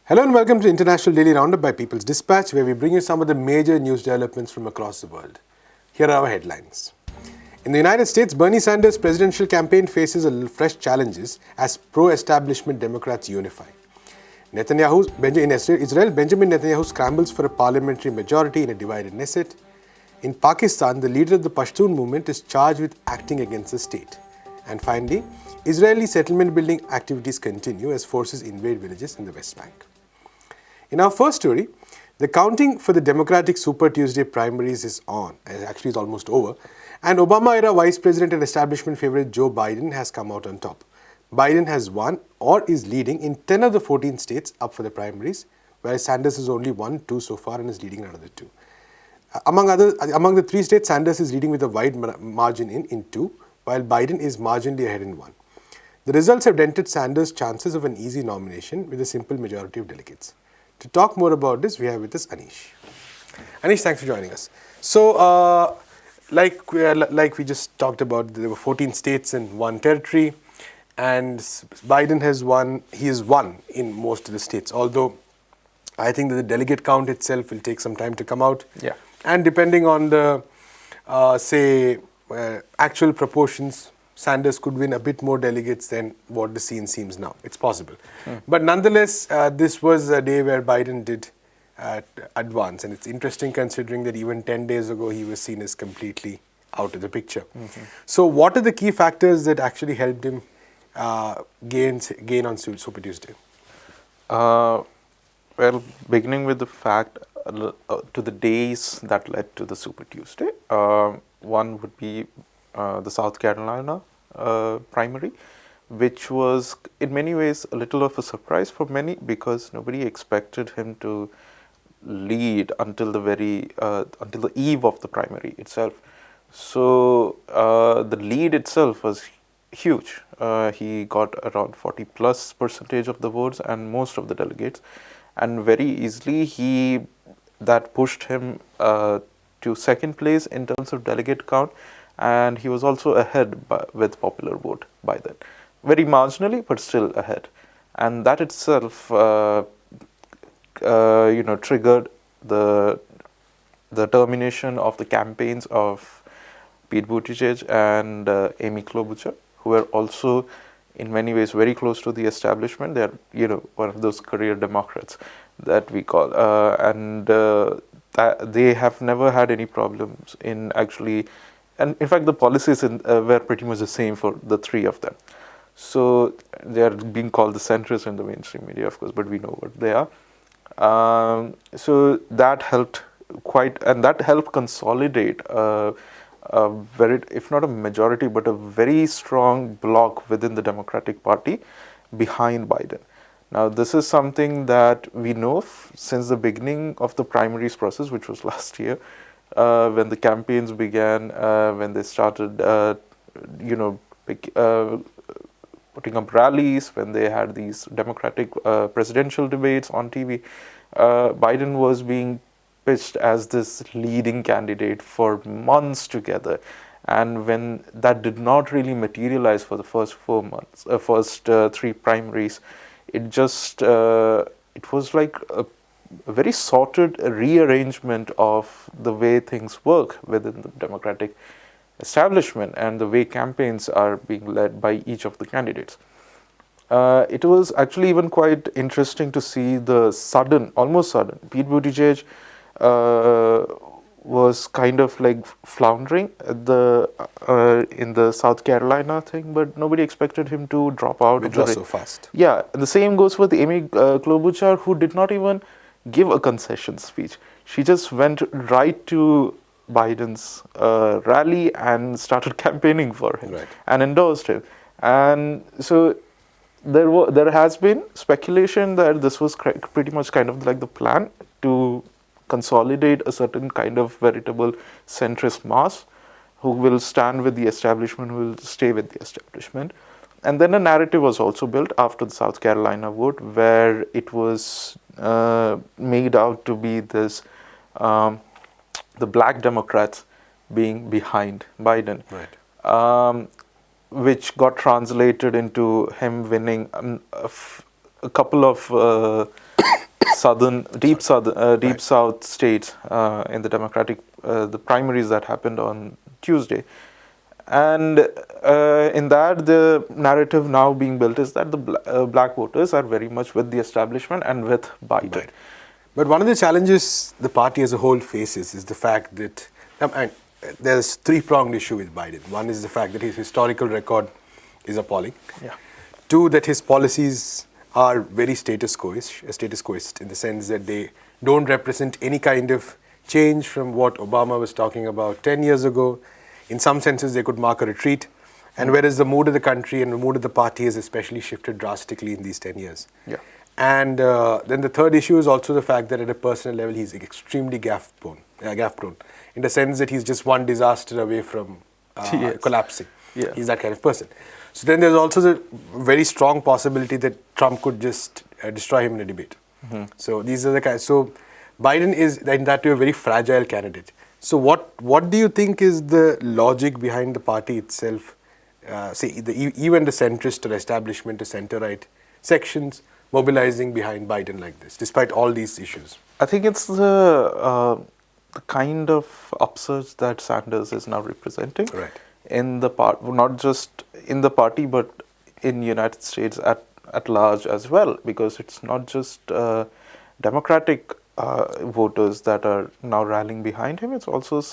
Hello and welcome to International Daily Roundup by People's Dispatch, where we bring you some of the major news developments from across the world. Here are our headlines. In the United States, Bernie Sanders' presidential campaign faces fresh challenges as pro-establishment Democrats unify. In Israel, Benjamin Netanyahu scrambles for a parliamentary majority in a divided Knesset. In Pakistan, the leader of the Pashtun movement is charged with acting against the state. And finally, Israeli settlement building activities continue as forces invade villages in the West Bank. In our first story, the counting for the Democratic Super Tuesday primaries is on. Actually, it's almost over. And Obama-era Vice President and establishment favorite Joe Biden has come out on top. Biden has won or is leading in 10 of the 14 states up for the primaries, whereas Sanders has only won 2 so far and is leading in another 2. Among the 3 states, Sanders is leading with a wide margin in 2, while Biden is marginally ahead in 1. The results have dented Sanders' chances of an easy nomination with a simple majority of delegates. To talk more about this, we have with us Anish. Anish, thanks for joining us. So, like we just talked about, there were 14 states and 1 territory, and Biden has won. He has won in most of the states, although I think that the delegate count itself will take some time to come out. Yeah. And depending on the, actual proportions, Sanders could win a bit more delegates than what the scene seems now. It's possible. But nonetheless, this was a day where Biden did advance. And it's interesting considering that even 10 days ago, he was seen as completely out of the picture. So what are the key factors that actually helped him gain on Super Tuesday? Well, beginning with the fact to the days that led to the Super Tuesday, one would be the South Carolina primary, which was in many ways a little of a surprise for many because nobody expected him to lead until the eve of the primary itself. So the lead itself was huge. He got around 40+% of the votes and most of the delegates, and very easily that pushed him to second place in terms of delegate count. And he was also ahead with popular vote by then. Very marginally, but still ahead. And that itself, triggered the termination of the campaigns of Pete Buttigieg and Amy Klobuchar, who were also in many ways very close to the establishment. They are, one of those career Democrats that we call. They have never had any problems in actually. And in fact, the policies were pretty much the same for the 3 of them. So they are being called the centrist in the mainstream media, of course, but we know what they are. So that helped and that helped consolidate if not a majority, but a very strong bloc within the Democratic Party behind Biden. Now, this is something that we know since the beginning of the primaries process, which was last year. When the campaigns began, when they started, putting up rallies, when they had these Democratic presidential debates on TV, Biden was being pitched as this leading candidate for months together. And when that did not really materialize for the first 4 months, first 3 primaries, it was like a very sorted rearrangement of the way things work within the Democratic establishment and the way campaigns are being led by each of the candidates. It was actually even quite interesting to see the almost sudden, Pete Buttigieg was kind of like floundering in the South Carolina thing, but nobody expected him to drop out. Withdraw so fast. Yeah, and the same goes for the Amy Klobuchar, who did not even give a concession speech. She just went right to Biden's rally and started campaigning for him and endorsed him. And so there has been speculation that this was pretty much kind of like the plan to consolidate a certain kind of veritable centrist mass who will stand with the establishment, who will stay with the establishment. And then a narrative was also built after the South Carolina vote where it was made out to be this, the black Democrats being behind Biden. Which got translated into him winning a couple of deep south states in the Democratic, the primaries that happened on Tuesday. And in that, the narrative now being built is that the black voters are very much with the establishment and with Biden. Right. But one of the challenges the party as a whole faces is the fact that there's three-pronged issue with Biden. One is the fact that his historical record is appalling. Yeah. Two, that his policies are very status quoist in the sense that they don't represent any kind of change from what Obama was talking about 10 years ago. In some senses, they could mark a retreat. And whereas the mood of the country and the mood of the party has especially shifted drastically in these 10 years. Yeah. And then the third issue is also the fact that at a personal level, he's extremely gaffe prone, in the sense that he's just one disaster away from collapsing. Yeah. He's that kind of person. So then there's also the very strong possibility that Trump could just destroy him in a debate. So these are the kinds. So Biden is, in that way, a very fragile candidate. So what do you think is the logic behind the party itself? Even the centrist or establishment or center-right sections mobilizing behind Biden like this, despite all these issues? I think it's the kind of upsurge that Sanders is now representing. Right. In the not just in the party, but in United States at large as well, because it's not just Democratic voters that are now rallying behind him. It's also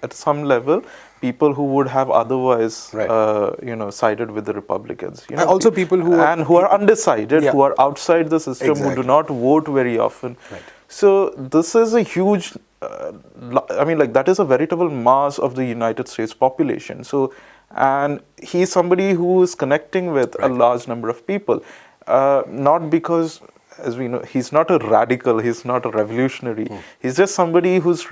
at some level people who would have otherwise sided with the Republicans. Also people who are undecided, who are outside the system, exactly, who do not vote very often. Right. So this is a huge, that is a veritable mass of the United States population. So, and he's somebody who is connecting with a large number of people, not because, as we know, he's not a radical, he's not a revolutionary. He's just somebody who's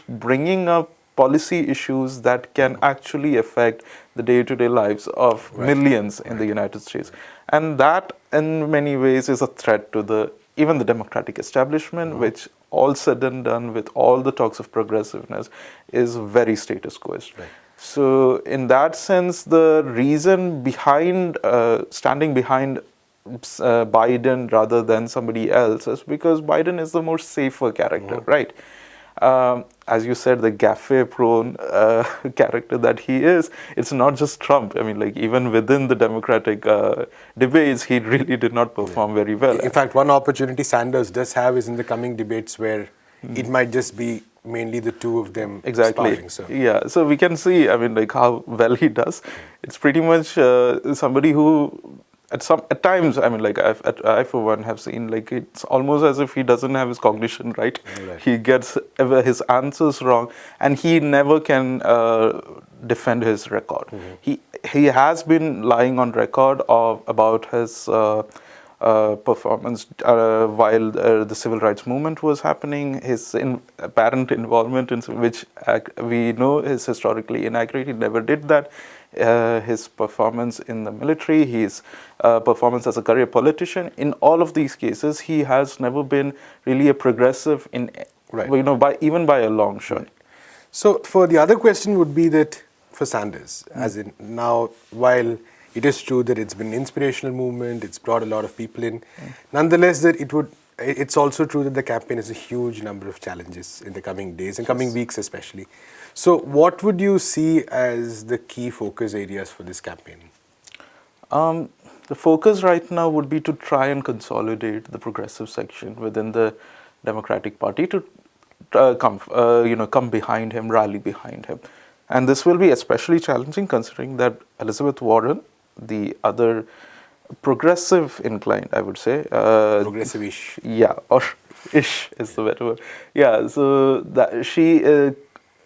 bringing up policy issues that can actually affect the day-to-day lives of millions in the United States. And that, in many ways, is a threat to even the Democratic establishment, which, all said and done, with all the talks of progressiveness, is very status quo. Right. So, in that sense, the reason behind standing behind Biden rather than somebody else is because Biden is the more safer character, right? As you said, the gaffe-prone character that he is, it's not just Trump. I mean, even within the Democratic debates, he really did not perform very well. In fact, one opportunity Sanders does have is in the coming debates where it might just be mainly the two of them sparring. So. Yeah, so we can see, how well he does. It's pretty much somebody who at times, I for one have seen, it's almost as if he doesn't have his cognition right. He gets his answers wrong, and he never can defend his record. He has been lying on record about his performance while the civil rights movement was happening, his apparent involvement in which we know is historically inaccurate. He never did that. His performance in the military, his performance as a career politician, in all of these cases, he has never been really a progressive even by a long shot. So, for the other question would be that for Sanders, as in now, while it is true that it's been an inspirational movement, it's brought a lot of people in, nonetheless, it's also true that the campaign has a huge number of challenges in the coming days and coming weeks especially. So what would you see as the key focus areas for this campaign? The focus right now would be to try and consolidate the progressive section within the Democratic Party to come behind him, rally behind him. And this will be especially challenging considering that Elizabeth Warren, the other progressive inclined, I would say. Progressive-ish. Yeah, or ish is the better word. Yeah, so that she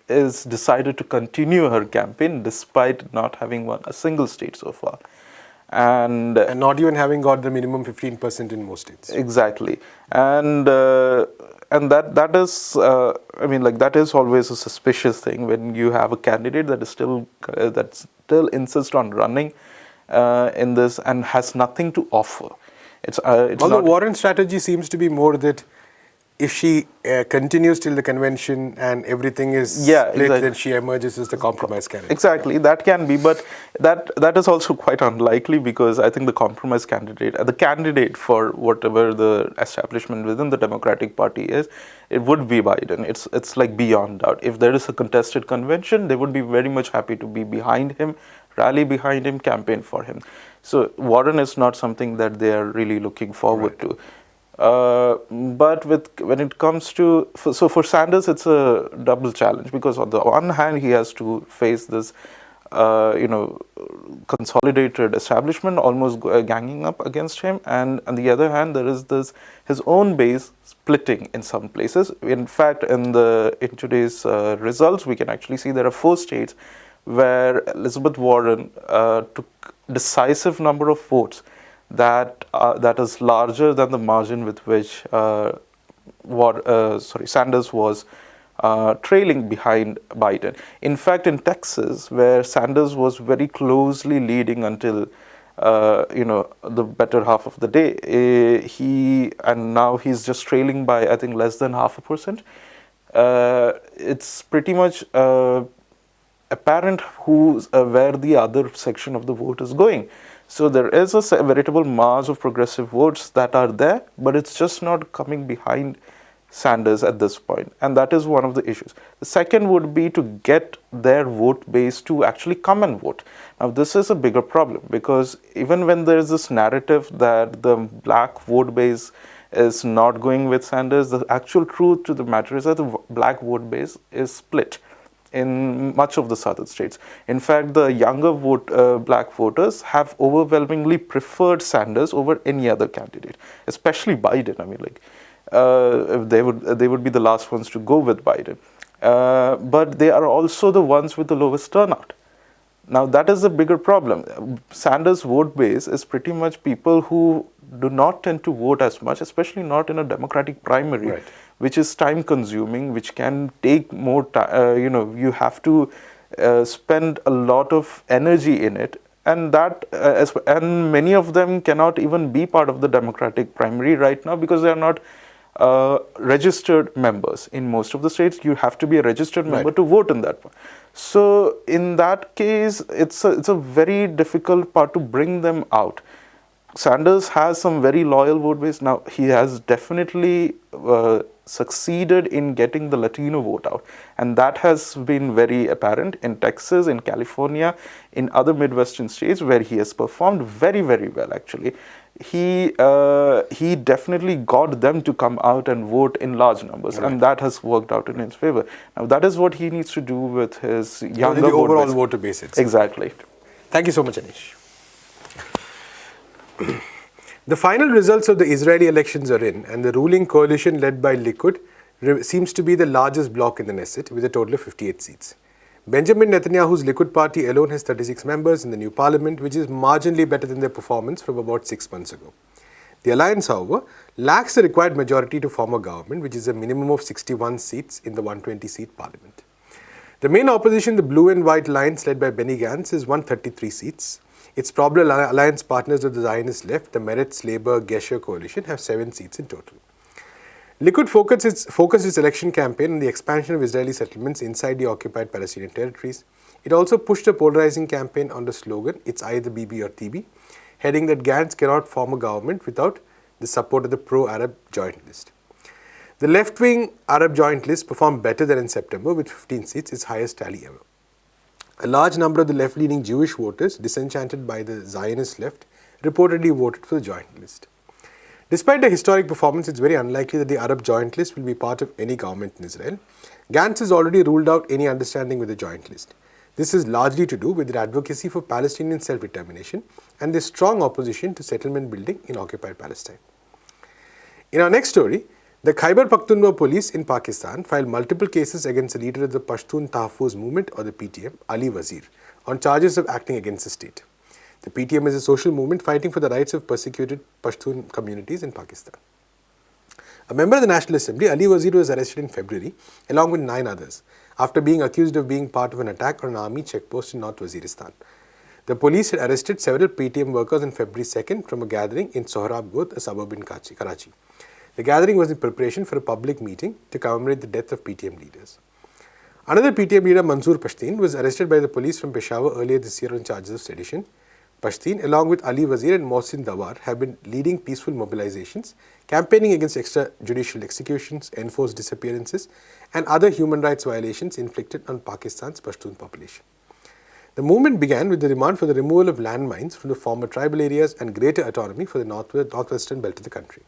is decided to continue her campaign despite not having won a single state so far. And not even having got the minimum 15% in most states. Exactly. And that is, that is always a suspicious thing when you have a candidate that is still insists on running in this and has nothing to offer. Although Warren's strategy seems to be more that if she continues till the convention and everything is Yeah, split, exactly. then she emerges as the compromise candidate. Exactly, that can be, but that is also quite unlikely because I think the compromise candidate, the candidate for whatever the establishment within the Democratic Party is, it would be Biden. It's like beyond doubt. If there is a contested convention, they would be very much happy to be behind him, rally behind him, campaign for him. So Warren is not something that they are really looking forward to. But when it comes to for Sanders, it's a double challenge because on the one hand he has to face this, consolidated establishment almost ganging up against him, and on the other hand there is this his own base splitting in some places. In fact, in today's results, we can actually see there are 4 states where Elizabeth Warren took decisive number of votes that is larger than the margin with which Sanders was trailing behind Biden. In fact, in Texas, where Sanders was very closely leading until the better half of the day, now he's just trailing by I think less than 0.5%. It's pretty much apparent where the other section of the vote is going. So there is a veritable mass of progressive votes that are there, but it's just not coming behind Sanders at this point. And that is one of the issues. The second would be to get their vote base to actually come and vote. Now, this is a bigger problem because even when there is this narrative that the black vote base is not going with Sanders, the actual truth to the matter is that the black vote base is split in much of the southern states. In fact, the younger black voters have overwhelmingly preferred Sanders over any other candidate, especially Biden. I mean, they would be the last ones to go with Biden. But they are also the ones with the lowest turnout. Now, that is the bigger problem. Sanders' vote base is pretty much people who do not tend to vote as much, especially not in a Democratic primary, right, which is time-consuming, which can take more time. You have to spend a lot of energy in it, and and many of them cannot even be part of the Democratic primary right now because they are not registered members. In most of the states, you have to be a registered member to vote in that one. So in that case, it's a very difficult part to bring them out. Sanders has some very loyal vote base. Now, he has definitely succeeded in getting the Latino vote out. And that has been very apparent in Texas, in California, in other Midwestern states where he has performed very, very well, actually. He definitely got them to come out and vote in large numbers, and that has worked out in his favor. Now, that is what he needs to do with his younger the overall voter base. Exactly. Thank you so much, Anish. The final results of the Israeli elections are in, and the ruling coalition led by Likud seems to be the largest bloc in the Knesset with a total of 58 seats. Benjamin Netanyahu's Likud party alone has 36 members in the new parliament, which is marginally better than their performance from about 6 months ago. The alliance, however, lacks the required majority to form a government, which is a minimum of 61 seats in the 120-seat parliament. The main opposition, the Blue and White Alliance led by Benny Gantz, is 133 seats. Its probable alliance partners of the Zionist left, the Meretz Labour Gesher coalition, have 7 seats in total. Likud focused its election campaign on the expansion of Israeli settlements inside the occupied Palestinian territories. It also pushed a polarizing campaign on the slogan, "It's either Bibi or TB," heading that Gantz cannot form a government without the support of the pro-Arab joint list. The left-wing Arab joint list performed better than in September with 15 seats, its highest tally ever. A large number of the left-leaning Jewish voters, disenchanted by the Zionist left, reportedly voted for the joint list. Despite the historic performance, it's very unlikely that the Arab joint list will be part of any government in Israel. Gantz has already ruled out any understanding with the joint list. This is largely to do with their advocacy for Palestinian self-determination and their strong opposition to settlement building in occupied Palestine. In our next story, the Khyber Pakhtunkhwa police in Pakistan filed multiple cases against the leader of the Pashtun Tahfuz movement, or the PTM, Ali Wazir, on charges of acting against the state. The PTM is a social movement fighting for the rights of persecuted Pashtun communities in Pakistan. A member of the National Assembly, Ali Wazir, was arrested in February, along with 9 others, after being accused of being part of an attack on an army checkpost in North Waziristan. The police had arrested several PTM workers on February 2nd from a gathering in Sohrab God, a suburb in Karachi. The gathering was in preparation for a public meeting to commemorate the death of PTM leaders. Another PTM leader, Manzoor Pashtun, was arrested by the police from Peshawar earlier this year on charges of sedition. Pashtun, along with Ali Wazir and Mohsin Dawar, have been leading peaceful mobilizations, campaigning against extrajudicial executions, enforced disappearances, and other human rights violations inflicted on Pakistan's Pashtun population. The movement began with the demand for the removal of landmines from the former tribal areas and greater autonomy for the northwestern belt of the country.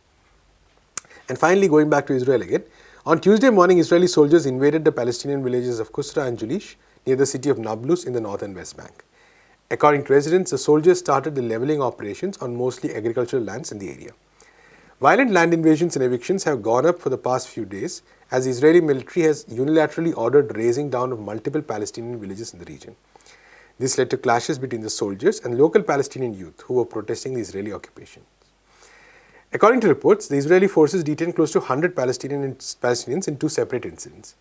And finally, going back to Israel again, on Tuesday morning, Israeli soldiers invaded the Palestinian villages of Kusra and Julish near the city of Nablus in the north and west bank. According to residents, the soldiers started the levelling operations on mostly agricultural lands in the area. Violent land invasions and evictions have gone up for the past few days as the Israeli military has unilaterally ordered razing down of multiple Palestinian villages in the region. This led to clashes between the soldiers and local Palestinian youth who were protesting the Israeli occupation. According to reports, the Israeli forces detained close to 100 Palestinians in two separate incidents.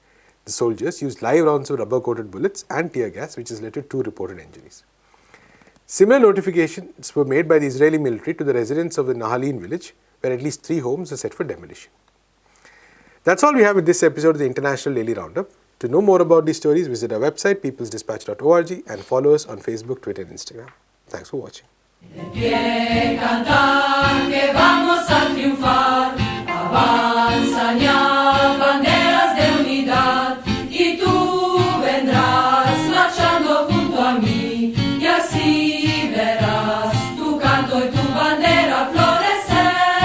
The soldiers used live rounds of rubber-coated bullets and tear gas, which has led to 2 reported injuries. Similar notifications were made by the Israeli military to the residents of the Nahalin village, where at least 3 homes are set for demolition. That's all we have with this episode of the International Daily Roundup. To know more about these stories, visit our website, peoplesdispatch.org, and follow us on Facebook, Twitter, and Instagram. Thanks for watching. De pie cantar que vamos a triunfar.